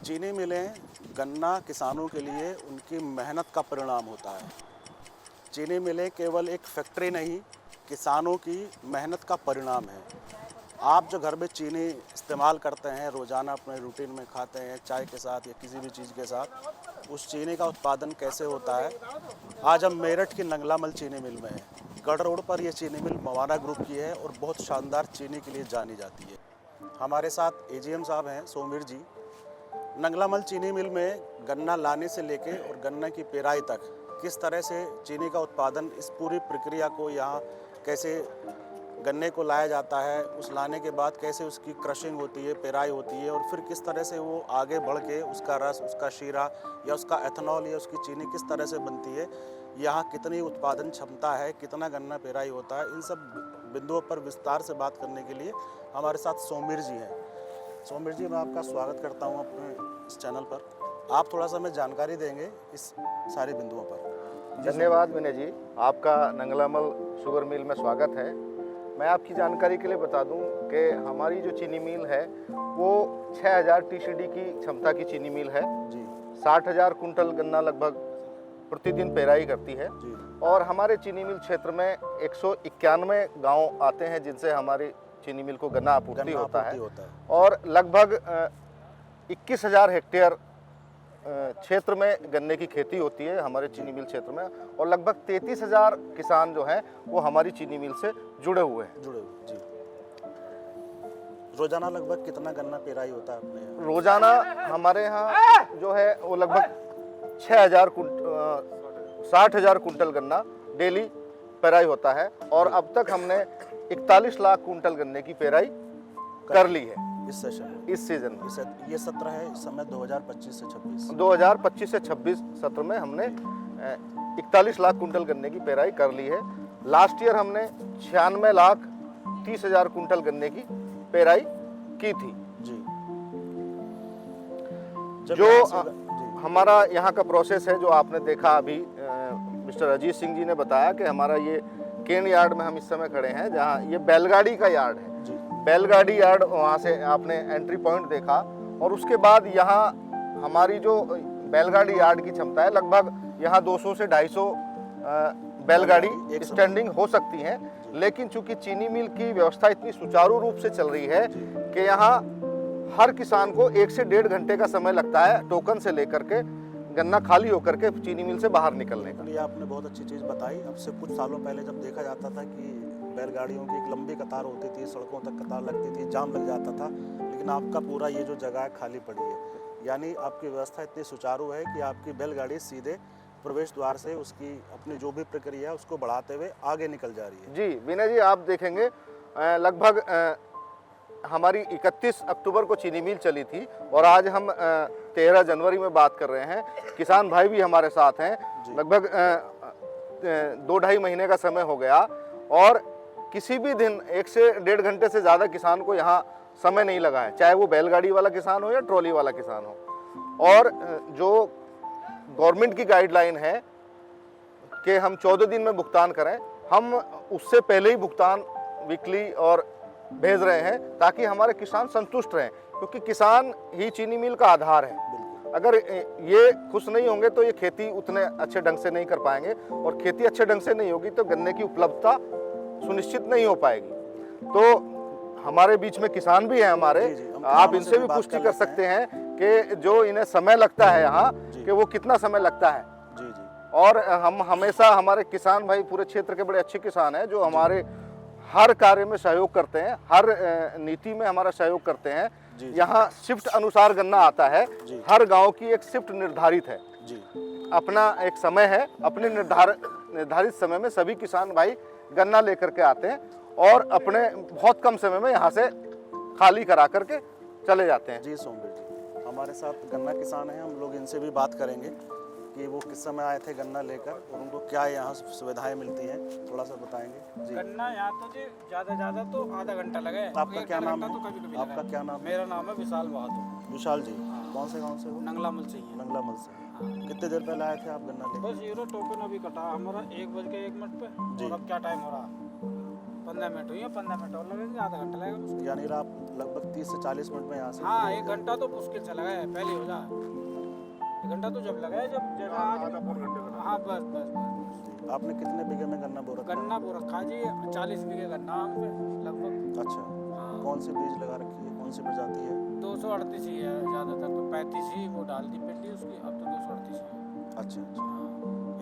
चीनी मिलें गन्ना किसानों के लिए उनकी मेहनत का परिणाम होता है। चीनी मिलें केवल एक फैक्ट्री नहीं, किसानों की मेहनत का परिणाम है। आप जो घर में चीनी इस्तेमाल करते हैं, रोज़ाना अपने रूटीन में खाते हैं, चाय के साथ या किसी भी चीज़ के साथ, उस चीनी का उत्पादन कैसे होता है। आज हम मेरठ की नंगलामल चीनी मिल में हैं। गढ़ रोड पर यह चीनी मिल मवाना ग्रुप की है और बहुत शानदार चीनी के लिए जानी जाती है। हमारे साथ एजीएम साहब हैं सोमवीर जी। नंगलामल चीनी मिल में गन्ना लाने से लेके और गन्ना की पेराई तक किस तरह से चीनी का उत्पादन, इस पूरी प्रक्रिया को यहाँ कैसे गन्ने को लाया जाता है, उस लाने के बाद कैसे उसकी क्रशिंग होती है, पेराई होती है और फिर किस तरह से वो आगे बढ़ के उसका रस, उसका शीरा या उसका एथेनॉल या उसकी चीनी किस तरह से बनती है, यहाँ कितनी उत्पादन क्षमता है, कितना गन्ना पेराई होता है, इन सब बिंदुओं पर विस्तार से बात करने के लिए हमारे साथ सोमवीर जी हैं। सोमवीर जी, मैं आपका स्वागत करता हूँ अपने इस चैनल पर। आप थोड़ा सा हमें जानकारी देंगे इस सारे बिंदुओं पर। धन्यवाद विनय जी, आपका नंगलामल शुगर मिल में स्वागत है। मैं आपकी जानकारी के लिए बता दूं कि हमारी जो चीनी मिल है वो 6000 टीसीडी की क्षमता की चीनी मिल है जी। 60,000 कुंटल गन्ना लगभग प्रतिदिन पेराई करती है जी। और हमारे चीनी मिल क्षेत्र में 191 गांव आते हैं जिनसे हमारी चीनी मिल को गन्ना आपूर्ति होता है और लगभग 21,000 हेक्टेयर क्षेत्र में गन्ने की खेती होती है हमारे चीनी मिल क्षेत्र में और लगभग 33,000 किसान जो हैं वो हमारी चीनी मिल से जुड़े हुए हैं। जी। रोजाना लगभग कितना गन्ना पेराई होता है अपने यहाँ? रोजाना हमारे यहाँ जो है वो लगभग 60,000 कुंटल गन्ना डेली पेराई होता है और अब तक हमने 41 लाख कुंटल गन्ने की पेराई कर ली है इस सेशन, इस सीजन में। ये सत्र है इस समय 2025 से 26। 2025 से 26 सत्र में हमने 41 लाख कुंटल गन्ने की पेराई कर ली है। लास्ट ईयर हमने 96,30,000 कुंटल गन्ने की पेराई की थी। जी। हमारा यहाँ का प्रोसेस है जो आपने देखा अभी मिस्टर अजीत सिंह जी ने बताया कि हमारा ये केन यार्ड में हम इस समय खड़े हैं जहाँ ये बैलगाड़ी का यार्ड है। बैलगाड़ी यार्ड, वहाँ से आपने एंट्री पॉइंट देखा और उसके बाद यहाँ हमारी जो बैलगाड़ी यार्ड की क्षमता है लगभग यहाँ 200 से 250 बैलगाड़ी स्टैंडिंग हो सकती हैं, लेकिन चूंकि चीनी मिल की व्यवस्था इतनी सुचारू रूप से चल रही है कि यहाँ हर किसान को 1 से 1.5 घंटे का समय लगता है टोकन से लेकर के गन्ना खाली होकर के चीनी मिल से बाहर निकलने का। ये आपने बहुत अच्छी चीज़ बताई। अब से कुछ सालों पहले जब देखा जाता था कि बैलगाड़ियों की एक लंबी कतार होती थी, सड़कों तक कतार लगती थी, जाम लग जाता था, लेकिन आपका पूरा ये जो जगह है खाली पड़ी है, यानी आपकी व्यवस्था इतनी सुचारू है कि आपकी बैलगाड़ी सीधे प्रवेश द्वार से उसकी अपनी जो भी प्रक्रिया है उसको बढ़ाते हुए आगे निकल जा रही है। जी विनय जी, आप देखेंगे लगभग हमारी 31 अक्टूबर को चीनी मिल चली थी और आज हम 13 जनवरी में बात कर रहे हैं। किसान भाई भी हमारे साथ हैं। लगभग 2-2.5 महीने का समय हो गया और किसी भी दिन 1 से 1.5 घंटे से ज़्यादा किसान को यहाँ समय नहीं लगा है, चाहे वो बैलगाड़ी वाला किसान हो या ट्रॉली वाला किसान हो। और जो गवर्नमेंट की गाइडलाइन है कि हम 14 दिन में भुगतान करें, हम उससे पहले ही भुगतान वीकली और भेज रहे हैं ताकि हमारे किसान संतुष्ट रहें, क्योंकि किसान ही चीनी मिल का आधार है। अगर ये खुश नहीं होंगे तो ये खेती उतने अच्छे ढंग से नहीं कर पाएंगे और खेती अच्छे ढंग से नहीं होगी तो गन्ने की उपलब्धता सुनिश्चित नहीं हो पाएगी। तो हमारे बीच में किसान भी हैं हमारे, आप इनसे भी पुष्टि कर सकते हैं कि जो इन्हें समय लगता है यहाँ कि वो कितना समय लगता है। और हम हमेशा, हमारे किसान भाई पूरे क्षेत्र के बड़े अच्छे किसान हैं जो हमारे हर कार्य में सहयोग करते हैं, हर नीति में हमारा सहयोग करते हैं। यहाँ शिफ्ट अनुसार गन्ना आता है, हर गांव की एक शिफ्ट निर्धारित है, अपना एक समय है, अपने निर्धारित समय में सभी किसान भाई गन्ना लेकर के आते हैं और अपने बहुत कम समय में यहाँ से खाली करा करके चले जाते हैं। जी सोमवीर जी, हमारे साथ गन्ना किसान हैं, हम लोग इनसे भी बात करेंगे कि वो किस समय आए थे गन्ना लेकर और उनको क्या यहाँ सुविधाएं मिलती हैं, थोड़ा सा बताएंगे। जी। गन्ना यहाँ तो जी ज़्यादा तो आधा घंटा लगे। आपका क्या नाम है? तो कभी आपका क्या नाम? मेरा नाम है विशाल बहादुर। विशाल जी, कौन से गांव से हो? नंगलामल से ही। नंगलामल से। कितने देर पहले आए थे आप गन्ना लेकर? बस ये टोकन अभी कटा हमारा 1:01 पे। और अब क्या टाइम हो रहा? 15 मिनट हुई है, 15 मिनट और लगेंगे, आधा घंटा लगेगा मुश्किल। यानी आप लगभग 30 से 40 मिनट में यहाँ से हाँ 1 घंटा तो मुश्किल से लगा है, पहले हो जाए 1 घंटा तो जब लगा है जब हाँ बस बस बस। आपने कितने बीघे में गन्ना बो रखा है? गन्ना बो रखा जी 40 बीघे गन्ना हम पे लगभग। अच्छा, हाँ कौन सी बीज लगा रखी है, कौन सी प्रजाति है? 238 ही है ज़्यादातर, तो 35 ही वो डाल दी पिंडी उसकी, अब तो 238 ही है। अच्छा अच्छा। हाँ।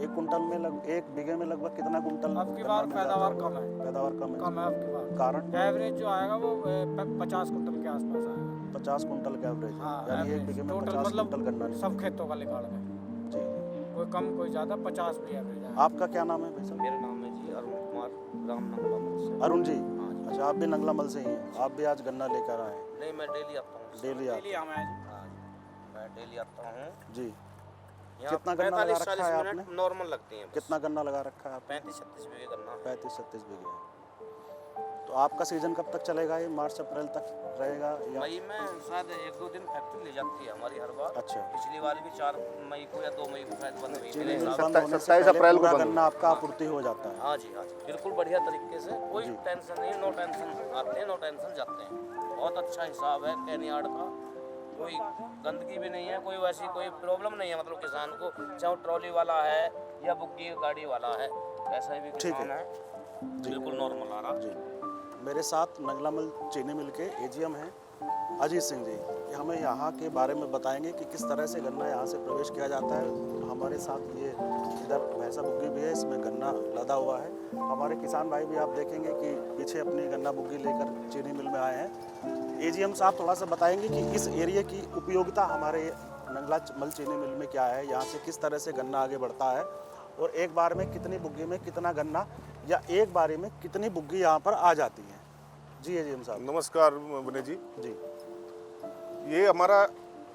एक कुंटल में एक बीघे में लगभग कितना कुंटल अब की गन्ना बार मिल जाता पैदावार है? कम है, पैदावार कम है। कम है अब की बार। कारण एवरेज जो आएगा वो 50 कुंटल के आसपास आएगा। 50 कुंटल का एवरेज है। हाँ यानी एक एवरेज बीघे में टोटल 50 मतलब कुंटल गन्ना सब खेतों का निकाल गए, जी। कोई कम कोई ज़्यादा, 50 भी एवरेज आएगा। आपका क्या नाम है भाई साहब? मेरा नाम है जी अरुण कुमार, ग्राम नंगलामल से। अरुण जी, हाँ जी। अच्छा आप भी नंगलामल से ही हैं, आप भी आज गन्ना लेकर आए हैं? नहीं, मैं डेली आता हूँ। डेली आप? डेली हम आए जी। हाँ जी, मैं डेली आता हूँ। जी। यहाँ कितना गन्ना लगा रखा है 45-40 आपने? मिनट नॉर्मल लगते हैं बस। कितना गन्ना लगा रखा है आपने? 35-36 बीघे गन्ना है। 35-36 बीघे। तो आपका सीजन कब तक चलेगा? ये मार्च अप्रैल तक रहेगा या? मई में शायद 1-2 दिन फैक्ट्री ले जाती है हमारी हर बार। अच्छा। पिछली बार भी 4 मई को या 2 मई को शायद बंद हुई चीनी मेरे मिल हिसाब बंद होने से 27 पहले अप्रैल को पूरा बंद गन्ना आपका आपूर्ति हो जाता से। है? हाँ जी हाँ जी, बिल्कुल बढ़िया तरीके से, कोई जी। टेंशन नहीं, नो टेंशन आते हैं, नो टेंशन जाते हैं। बहुत अच्छा हिसाब है कैनियार्ड का, कोई गंदगी भी नहीं है, कोई वैसी कोई प्रॉब्लम नहीं है। मतलब किसान को चाहे वो ट्रॉली वाला है या बुग्गी गाड़ी वाला है, ऐसा भी ठीक किसान है। है, बिल्कुल नॉर्मल आ रहा। जी। मेरे साथ नंगलामल चीनी मिल के एजीएम हैं अजीत सिंह जी, ये हमें यहाँ के बारे में बताएंगे कि किस तरह से गन्ना यहाँ से प्रवेश किया जाता है। हमारे साथ ये इधर भैंसा बुग्गी भी है, इसमें गन्ना लदा हुआ है। हमारे किसान भाई भी आप देखेंगे कि पीछे अपनी गन्ना बुग्गी लेकर चीनी मिल में आए हैं। एजीएम साहब थोड़ा सा बताएंगे कि इस एरिया की उपयोगिता हमारे नंगलामल चीनी मिल में क्या है, यहाँ से किस तरह से गन्ना आगे बढ़ता है और एक बार में कितनी बुग्गी में कितना गन्ना या एक बारी में कितनी बुग्गी यहाँ पर आ जाती है। जी एजीएम साहब। नमस्कार विनय जी, जी ये हमारा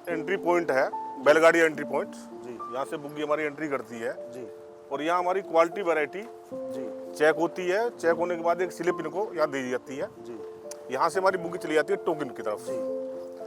एंट्री पॉइंट है, बैलगाड़ी एंट्री पॉइंट। जी यहाँ से बुग्गी हमारी एंट्री करती है जी और यहाँ हमारी क्वालिटी वैरायटी जी चेक होती है। चेक होने के बाद एक स्लिप इनको यहाँ दी जाती है। जी यहाँ से हमारी बुग्गी चली जाती है टोकन की तरफ।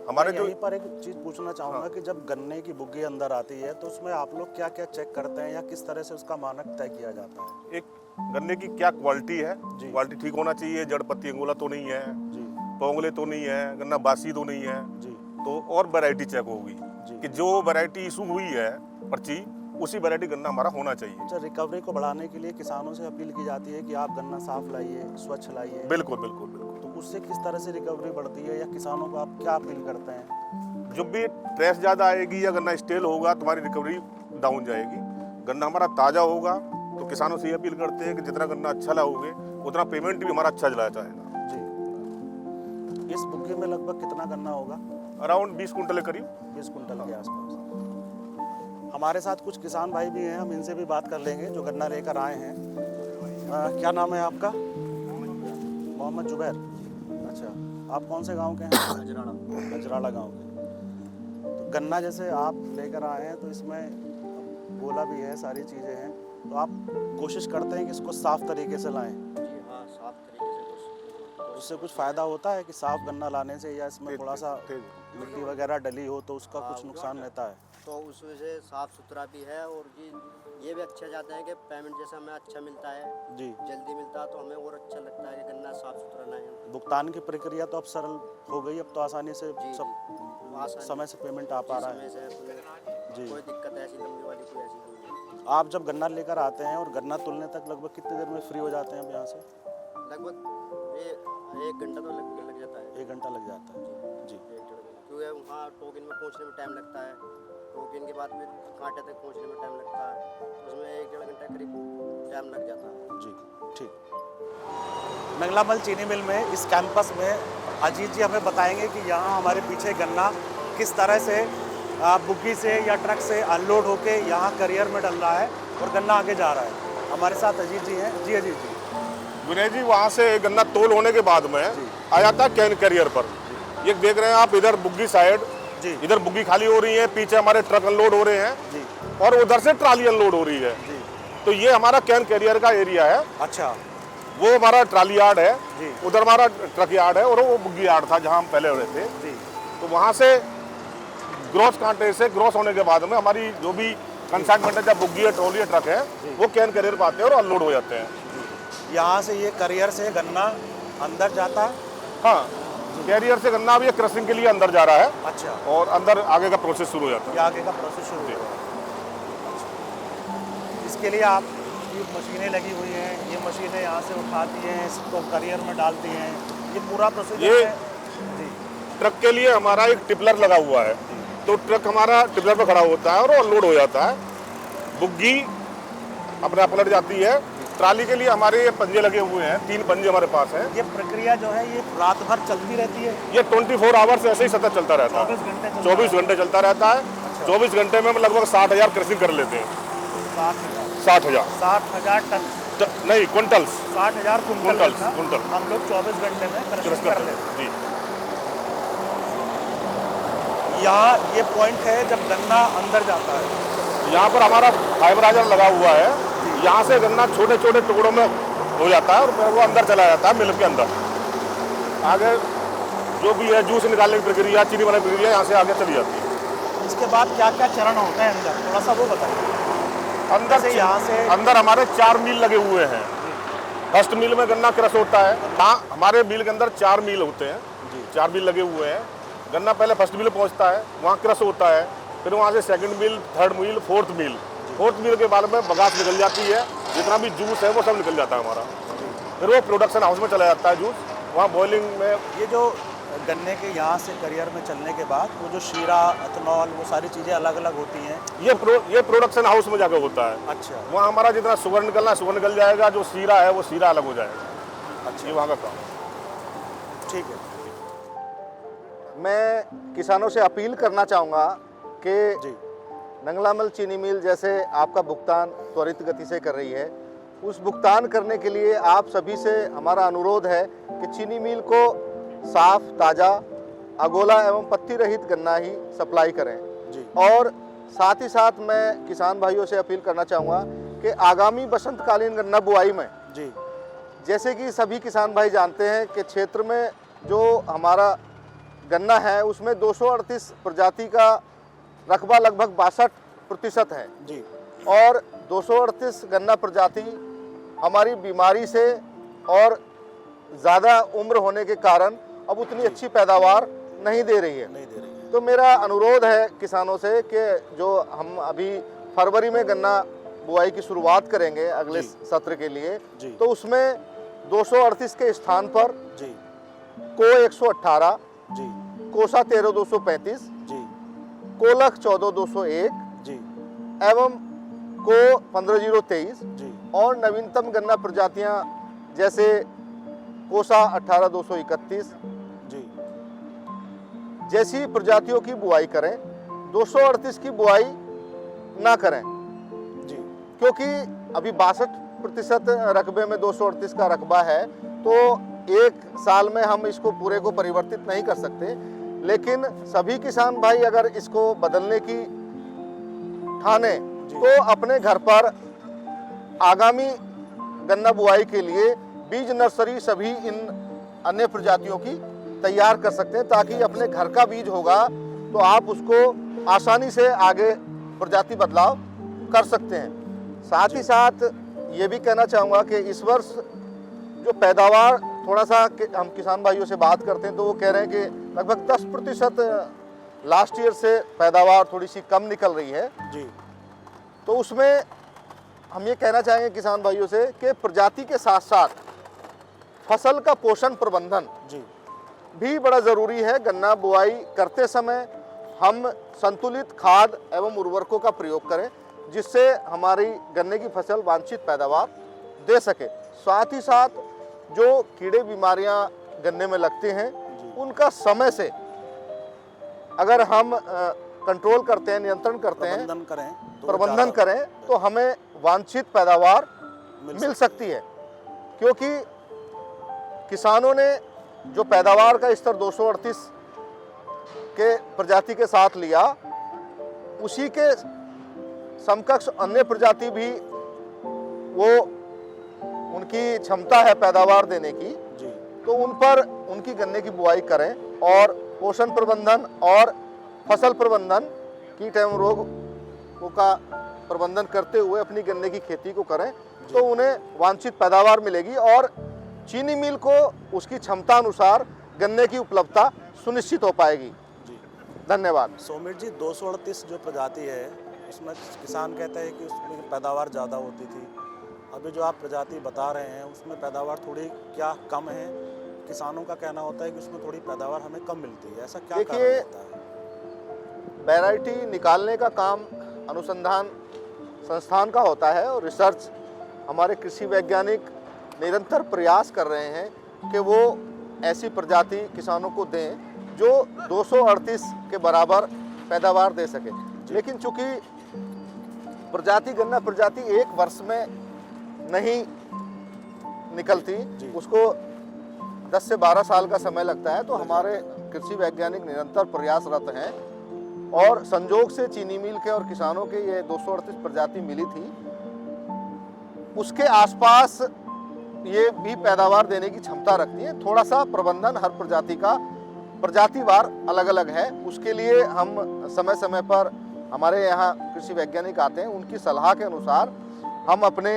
हमारे मैं जो यहीं पर एक चीज़ पूछना चाहूँगा कि जब गन्ने की बुग्गी अंदर आती है तो उसमें आप लोग क्या क्या चेक करते हैं या किस तरह से उसका मानक तय किया जाता है? एक गन्ने की क्या क्वालिटी है, जी। क्वालिटी ठीक होना चाहिए, जड़ पत्ती अंगोला तो नहीं है, जी पोंगले तो नहीं है, गन्ना बासी तो नहीं है, जी तो और वैरायटी चेक होगी जी। कि जो वैरायटी इशू हुई है पर्ची, उसी वैरायटी गन्ना हमारा होना चाहिए। अच्छा, रिकवरी को बढ़ाने के लिए किसानों से अपील की जाती है कि आप गन्ना साफ लाइए, स्वच्छ लाइए, बिल्कुल बिल्कुल बिल्कुल। तो उससे किस तरह से रिकवरी बढ़ती है या किसानों को आप क्या अपील करते हैं? जब भी ट्रेस ज़्यादा आएगी या गन्ना स्टेल होगा तुम्हारी रिकवरी डाउन जाएगी। गन्ना हमारा ताज़ा होगा तो किसानों से ये अपील करते हैं कि जितना गन्ना अच्छा लाओगे उतना पेमेंट भी हमारा अच्छा चला जाएगा। जी। इस बुग्गी में लगभग कितना गन्ना होगा? अराउंड 20 कुंटल के करीब। 20 कुंटल के आसपास। हमारे साथ कुछ किसान भाई भी हैं, हम इनसे भी बात कर लेंगे जो गन्ना लेकर आए हैं। क्या नाम है आपका? मोहम्मद जुबैर। अच्छा, आप कौन से गांव के हैं? नजराना। नजराला गांव के। तो गन्ना जैसे आप लेकर आए हैं तो इसमें गोला भी है, सारी चीज़ें हैं, तो आप कोशिश करते हैं कि इसको साफ़ तरीके से लाएं। जी हाँ, साफ तरीके से तो उससे कुछ फ़ायदा होता है कि साफ़ गन्ना लाने से, या इसमें थोड़ा सा मिट्टी वगैरह डली हो तो उसका कुछ नुकसान रहता है? तो उसमें से साफ़ सुथरा भी है और जी ये भी अच्छा जाता है कि पेमेंट जैसा हमें अच्छा मिलता है, जी। जल्दी मिलता है, तो हमें और अच्छा लगता है कि गन्ना साफ़ सुथरा लाएं। भुगतान की प्रक्रिया तो अब सरल हो गई, अब तो आसानी से जी सब आसानी समय से पेमेंट आ पा रहा समय है। से जी। कोई दिक्कत ऐसी लंबी वाली कोई ऐसी नहीं है। आप जब गन्ना लेकर आते हैं और गन्ना तुलने तक लगभग कितनी देर में फ्री हो जाते हैं अब यहाँ से? लगभग ये 1 घंटा तो लग जाता है। 1 घंटा लग जाता है। जी 1 डेढ़ घंटा, क्योंकि वहाँ टोकन में पहुँचने में टाइम लगता है, टोकन के बाद फिर कांटे तक पहुँचने में टाइम लगता है, उसमें 1 डेढ़ घंटा करीब टाइम लग जाता है। जी ठीक। नंगलामल चीनी मिल में इस कैंपस में अजीत जी हमें बताएंगे कि यहाँ हमारे पीछे गन्ना किस तरह से बुग्गी से या ट्रक से अनलोड होके यहाँ करियर में डल रहा है और गन्ना आगे जा रहा है। हमारे साथ अजीत जी हैं। जी अजीत जी। विनय जी, वहाँ से गन्ना तोल होने के बाद में आ जाता है कैन कैरियर पर। ये देख रहे हैं आप, इधर बुग्गी साइड, जी इधर बुग्गी खाली हो रही है, पीछे हमारे ट्रक अनलोड हो रहे हैं जी और उधर से ट्राली अनलोड हो रही है। जी। तो ये हमारा कैन कैरियर का एरिया है। अच्छा वो हमारा ट्राली यार्ड है, जी। उधर हमारा ट्रक यार्ड है और वो बुग्गी यार्ड था जहाँ हम पहले हो रहे थे। जी तो वहाँ से ग्रॉस कांटे से ग्रॉस होने के बाद में हमारी जो भी कंसाइनमेंट है, जब बुग्गी है, ट्रॉली है, ट्रक है, वो कैन कैरियर पर आते हैं और अनलोड हो जाते हैं। यहाँ से ये करियर से गन्ना अंदर जाता है। हाँ, कैरियर से गन्ना अब ये क्रशिंग के लिए अंदर जा रहा है अच्छा, और अंदर आगे का प्रोसेस शुरू हो जाता ये आगे का प्रोसेस शुरू जी। हो गया। इसके लिए आप ये मशीनें लगी हुई हैं, ये मशीनें यहाँ से उठाती हैं, इसको करियर में डालती हैं, ये पूरा प्रोसीजर ये- है जी। है। ट्रक के लिए हमारा एक टिपलर लगा हुआ है, तो ट्रक हमारा टिपलर पर खड़ा होता है और वो लोड हो जाता है। बुग्गी अपने आप पलट जाती है। ट्राली के लिए हमारे ये पंजे लगे हुए हैं, 3 पंजे हमारे पास हैं। ये प्रक्रिया जो है ये रात भर चलती रहती है, ये 24 आवर्स ऐसे ही सतत चलता रहता है। 24 घंटे चलता 24 घंटे चलता रहता है। 24 घंटे में हम लगभग 60,000 क्रशिंग कर लेते हैं। 60,000 60,000 टन, नहीं, क्विंटल्स 60,000 कुंटल कुंटल, गन्ना कुंटल। हम लोग 24 घंटे में क्रशिंग कर लेते हैं। जी। यहाँ ये पॉइंट है जब गन्ना अंदर जाता है, यहाँ पर हमारा फाइबराइजर लगा हुआ है। यहाँ से गन्ना छोटे छोटे टुकड़ों में हो जाता है और फिर वो अंदर चला जाता है मिल के अंदर। आगे जो भी है जूस निकालने की प्रक्रिया, चीनी बनाने की प्रक्रिया यहाँ से आगे चली जाती है। इसके बाद क्या क्या चरण होते हैं अंदर, थोड़ा सा वो बताइए। अंदर से यहाँ से अंदर हमारे 4 मील लगे हुए हैं। फर्स्ट मील में गन्ना क्रश होता है। हाँ, हमारे मील के अंदर 4 मील होते हैं, 4 मील लगे हुए हैं। गन्ना पहले फर्स्ट मील पहुँचता है, वहाँ क्रश होता है, फिर वहाँ से सेकंड मील, थर्ड मील, फोर्थ मील। फोर्थ मील के बाद में बगास निकल जाती है, जितना भी जूस है वो सब निकल जाता है हमारा। फिर वो प्रोडक्शन हाउस में चला जाता है जूस, वहाँ बॉइलिंग में। ये जो गन्ने के यहाँ से करियर में चलने के बाद वो जो शीरा, एथेनॉल, वो सारी चीज़ें अलग अलग होती हैं। ये प्रोडक्शन हाउस में जाकर होता है। अच्छा वहाँ हमारा जितना शुगर निकलना है शुगर निकल जाएगा, जो शीरा है वो शीरा अलग हो जाएगा। अच्छा, ये वहाँ का काम है। ठीक है। मैं किसानों से अपील करना चाहूँगा कि जी नंगलामल चीनी मिल जैसे आपका भुगतान त्वरित गति से कर रही है, उस भुगतान करने के लिए आप सभी से हमारा अनुरोध है कि चीनी मिल को साफ, ताज़ा, अगोला एवं पत्ती रहित गन्ना ही सप्लाई करें। जी और साथ ही साथ मैं किसान भाइयों से अपील करना चाहूँगा कि आगामी बसंतकालीन गन्ना बुआई में, जी जैसे कि सभी किसान भाई जानते हैं कि क्षेत्र में जो हमारा गन्ना है उसमें 238 प्रजाति का रकबा लगभग 62% है जी और 238 गन्ना प्रजाति हमारी बीमारी से और ज़्यादा उम्र होने के कारण अब उतनी अच्छी पैदावार नहीं दे रही है। नहीं दे रही है। तो मेरा अनुरोध है किसानों से कि जो हम अभी फरवरी में गन्ना बुआई की शुरुआत करेंगे अगले जी। सत्र के लिए, जी। तो उसमें 238 के स्थान पर जी को 118, जी कोसा 13,235, जी कोलख 14,201 जी एवं को 15,023 जी और नवीनतम गन्ना प्रजातियां जैसे कोसा 18,231 जी जैसी प्रजातियों की बुआई करें। 238 की बुआई ना करें, जी क्योंकि अभी 62% रकबे में 238 का रकबा है, तो एक साल में हम इसको पूरे को परिवर्तित नहीं कर सकते। लेकिन सभी किसान भाई अगर इसको बदलने की ठाने तो अपने घर पर आगामी गन्ना बुआई के लिए बीज नर्सरी सभी इन अन्य प्रजातियों की तैयार कर सकते हैं, ताकि अपने घर का बीज होगा तो आप उसको आसानी से आगे प्रजाति बदलाव कर सकते हैं। साथ ही साथ ये भी कहना चाहूँगा कि इस वर्ष जो पैदावार थोड़ा सा हम किसान भाइयों से बात करते हैं तो वो कह रहे हैं कि लगभग 10% लास्ट ईयर से पैदावार थोड़ी सी कम निकल रही है। जी तो उसमें हम ये कहना चाहेंगे किसान भाइयों से कि प्रजाति के साथ साथ फसल का पोषण प्रबंधन जी भी बड़ा ज़रूरी है। गन्ना बुआई करते समय हम संतुलित खाद एवं उर्वरकों का प्रयोग करें, जिससे हमारी गन्ने की फसल वांछित पैदावार दे सके। साथ ही साथ जो कीड़े बीमारियां गन्ने में लगते हैं उनका समय से अगर हम कंट्रोल करते हैं, नियंत्रण करते हैं, प्रबंधन करें तो प्रबंधन ज़्यादा करें तो हमें वांछित पैदावार मिल सकती है। क्योंकि किसानों ने जो पैदावार का स्तर 238 के प्रजाति के साथ लिया, उसी के समकक्ष अन्य प्रजाति भी वो उनकी क्षमता है पैदावार देने की, जी तो उन पर उनकी गन्ने की बुआई करें और पोषण प्रबंधन और फसल प्रबंधन, कीट एवं रोग का प्रबंधन करते हुए अपनी गन्ने की खेती को करें, तो उन्हें वांछित पैदावार मिलेगी और चीनी मिल को उसकी क्षमता अनुसार गन्ने की उपलब्धता सुनिश्चित हो पाएगी। जी धन्यवाद। सोमेश जी, 238 जो प्रजाति है उसमें किसान कहते हैं कि उसमें पैदावार ज़्यादा होती थी। अभी जो आप प्रजाति बता रहे हैं उसमें पैदावार थोड़ी क्या कम है? किसानों का कहना होता है कि उसमें थोड़ी पैदावार हमें कम मिलती है, ऐसा क्या कारण देखिए, होता है? वैरायटी निकालने का काम अनुसंधान संस्थान का होता है और रिसर्च हमारे कृषि वैज्ञानिक निरंतर प्रयास कर रहे हैं कि वो ऐसी प्रजाति किसानों को दें जो 238 के बराबर पैदावार दे सके। लेकिन चूंकि गन्ना प्रजाति एक वर्ष में नहीं निकलती, उसको 10 से 12 साल का समय लगता है, तो हमारे कृषि वैज्ञानिक निरंतर प्रयासरत हैं और संजोग से चीनी मिल के और किसानों के ये 238 प्रजाति मिली थी। उसके आसपास ये भी पैदावार देने की क्षमता रखती है। थोड़ा सा प्रबंधन हर प्रजाति का प्रजातिवार अलग अलग है। उसके लिए हम समय समय पर हमारे यहाँ कृषि वैज्ञानिक आते हैं, उनकी सलाह के अनुसार हम अपने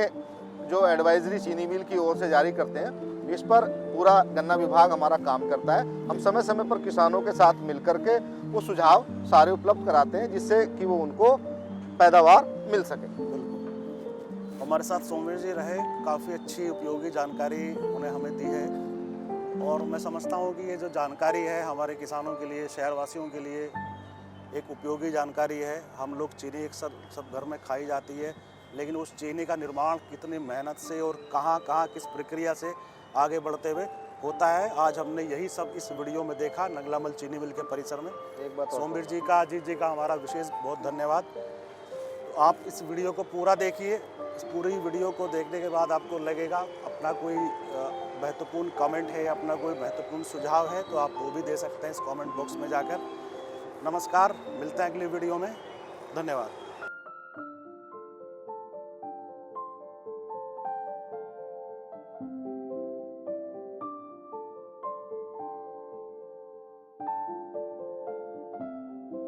जो एडवाइजरी चीनी मिल की ओर से जारी करते हैं, इस पर पूरा गन्ना विभाग हमारा काम करता है। हम समय समय पर किसानों के साथ मिलकर के वो सुझाव सारे उपलब्ध कराते हैं जिससे कि वो उनको पैदावार मिल सके। बिल्कुल, हमारे साथ सोमेश जी रहे, काफ़ी अच्छी उपयोगी जानकारी उन्हें हमें दी है और मैं समझता हूँ कि ये जो जानकारी है हमारे किसानों के लिए, शहरवासियों के लिए एक उपयोगी जानकारी है। हम लोग चीनी एक सब घर में खाई जाती है, लेकिन उस चीनी का निर्माण कितनी मेहनत से और कहाँ किस प्रक्रिया से आगे बढ़ते हुए होता है, आज हमने यही सब इस वीडियो में देखा नगलामल चीनी मिल के परिसर में। एक बात सोमवीर जी का, अजीत जी का हमारा विशेष बहुत धन्यवाद। तो आप इस वीडियो को पूरा देखिए। इस पूरी वीडियो को देखने के बाद आपको लगेगा अपना कोई महत्वपूर्ण कमेंट है, अपना कोई महत्वपूर्ण सुझाव है तो आप वो भी दे सकते हैं इस कमेंट बॉक्स में जाकर। नमस्कार, मिलते हैं अगली वीडियो में। धन्यवाद।